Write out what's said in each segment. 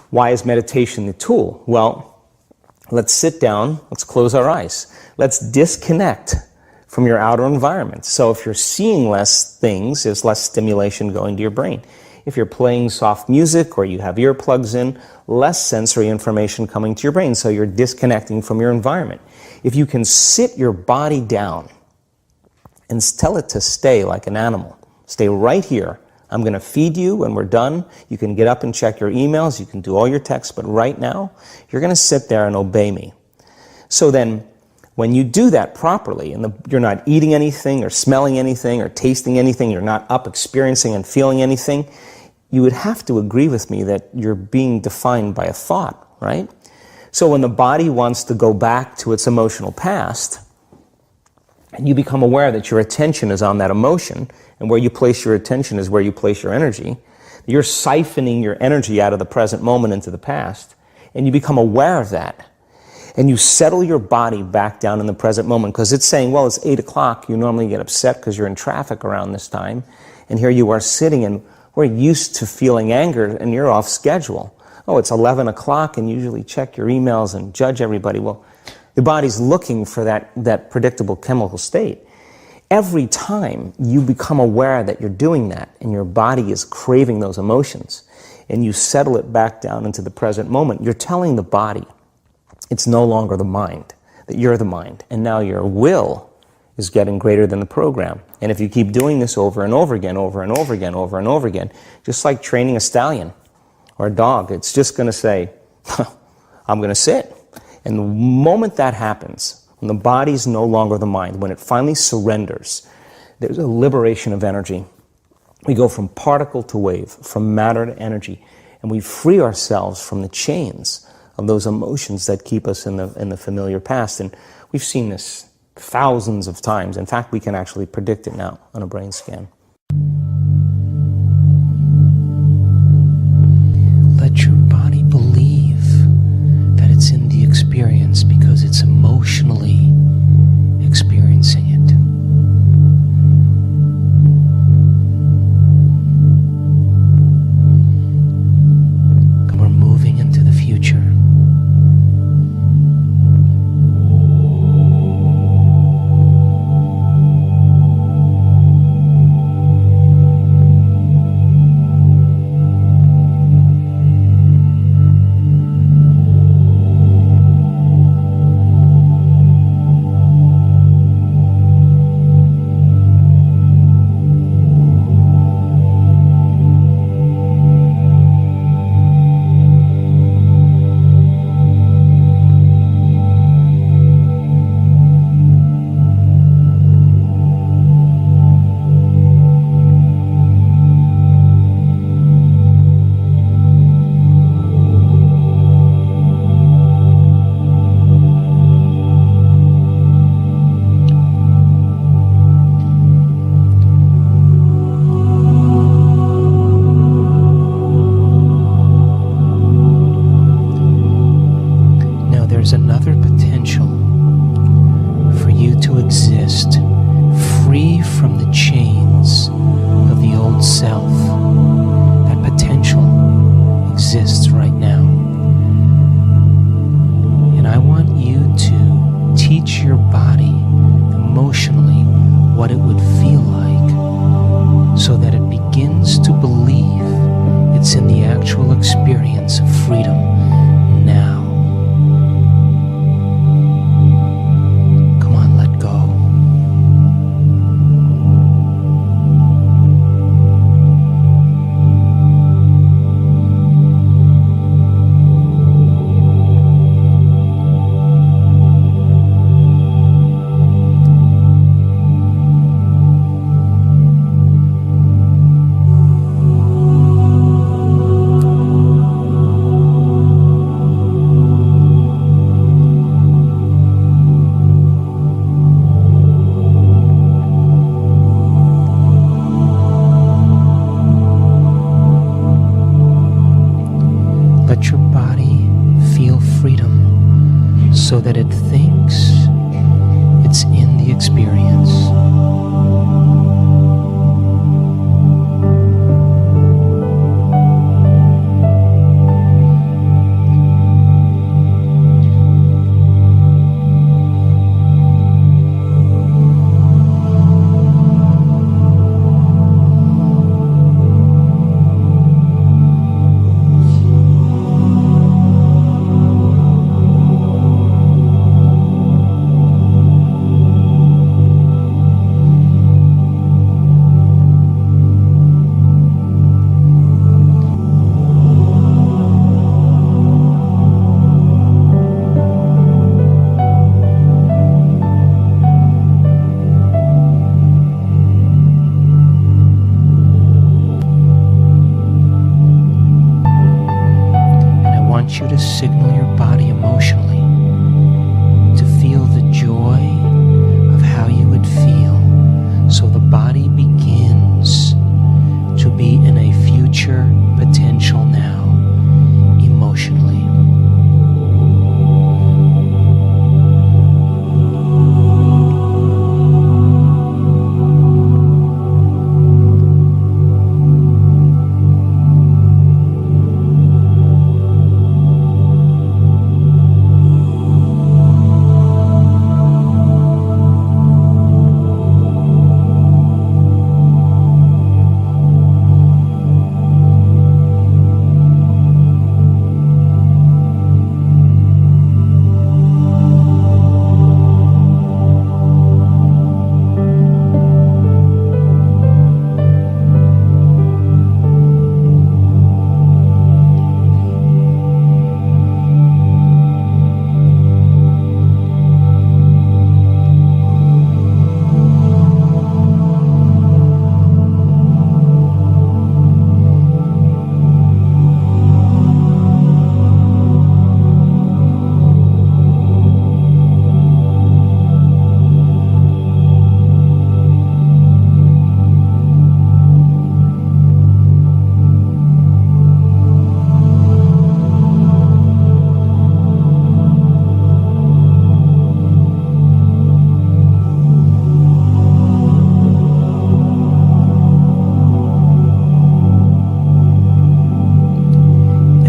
Why is meditation the tool? Well, let's sit down, let's close our eyes. Let's disconnect from your outer environment. So if you're seeing less things, there's less stimulation going to your brain. If you're playing soft music or you have earplugs in, less sensory information coming to your brain, so you're disconnecting from your environment. If you can sit your body down and tell it to stay like an animal, stay right here. I'm going to feed you when we're done. You can get up and check your emails, you can do all your texts, but right now, you're going to sit there and obey me. So then, when you do that properly, and you're not eating anything or smelling anything or tasting anything, you're not up experiencing and feeling anything, you would have to agree with me that you're being defined by a thought, right? So when the body wants to go back to its emotional past, and you become aware that your attention is on that emotion, and where you place your attention is where you place your energy, you're siphoning your energy out of the present moment into the past, and you become aware of that. And you settle your body back down in the present moment, because it's saying, well, it's 8 o'clock, you normally get upset because you're in traffic around this time, and here you are sitting, and we're used to feeling anger, and you're off schedule. Oh, it's 11 o'clock, and you usually check your emails and judge everybody. Well, the body's looking for that predictable chemical state. Every time you become aware that you're doing that, and your body is craving those emotions, and you settle it back down into the present moment, you're telling the body, it's no longer the mind, that you're the mind, and now your will is getting greater than the program. And if you keep doing this over and over again, over and over again, over and over again, just like training a stallion or a dog, it's just going to say, I'm going to sit. And the moment that happens, when the body's no longer the mind, when it finally surrenders, there's a liberation of energy. We go from particle to wave, from matter to energy, and we free ourselves from the chains of those emotions that keep us in the familiar past. And we've seen this thousands of times. In fact, we can actually predict it now on a brain scan. Let your body believe that it's in the experience because it's emotionally experiencing it. And we're moving into the future. There's another potential for you to exist free from the chains of the old self. That potential exists right now. And I want you to teach your body emotionally what it would feel like, so that it begins to believe it's in the actual experience of freedom now. Let your body feel freedom so that it thinks it's in the experience. want you to signal your body emotionally to feel the joy of how you would feel, so the body begins to be in a future potential now, emotionally.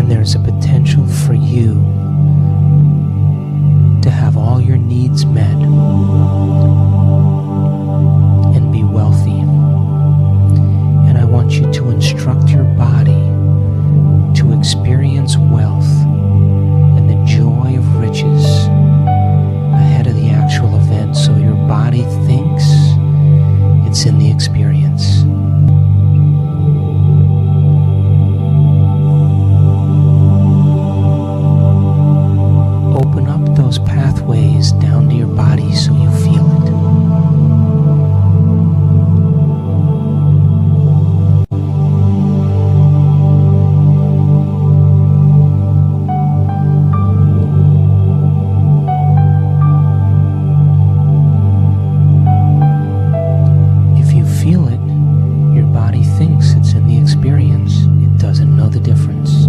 There's a potential for you to have all your needs met and be wealthy. And I want you to instruct your body to experience wealth and the joy of riches ahead of the actual event, so your body thinks it's in the experience. Open up those pathways down to your body so you feel it. If you feel it, your body thinks it's in the experience. It doesn't know the difference.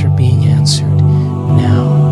questions are being answered now.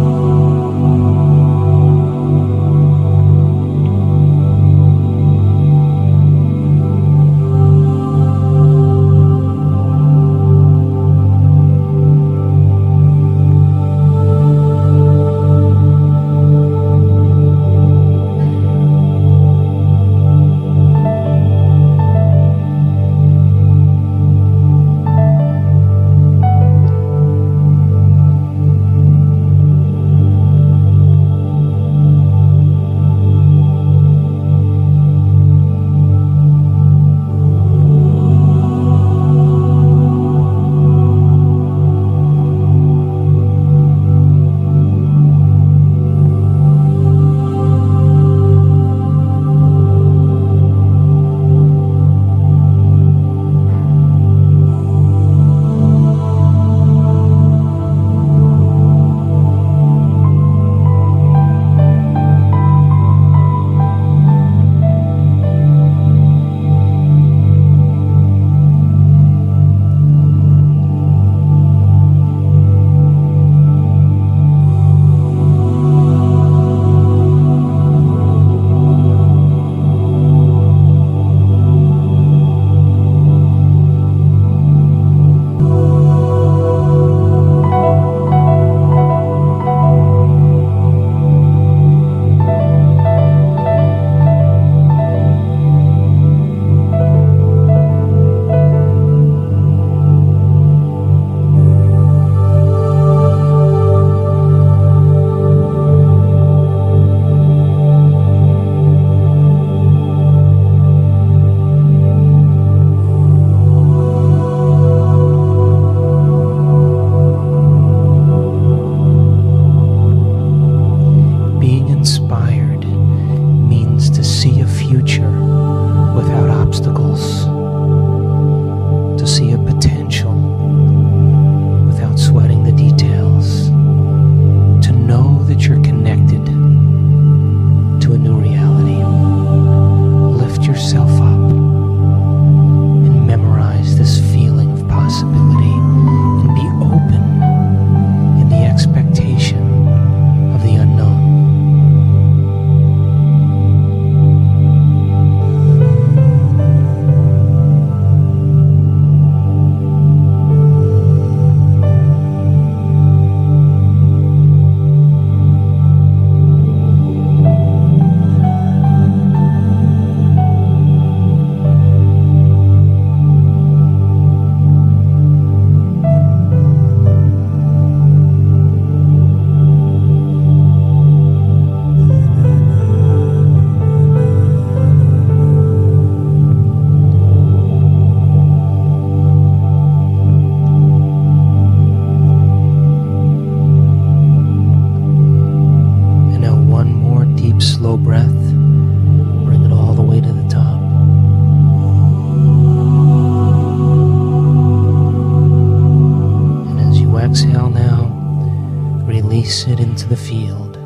Release it into the field.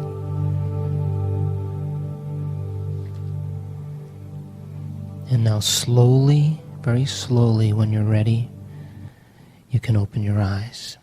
And now slowly, very slowly, when you're ready, you can open your eyes.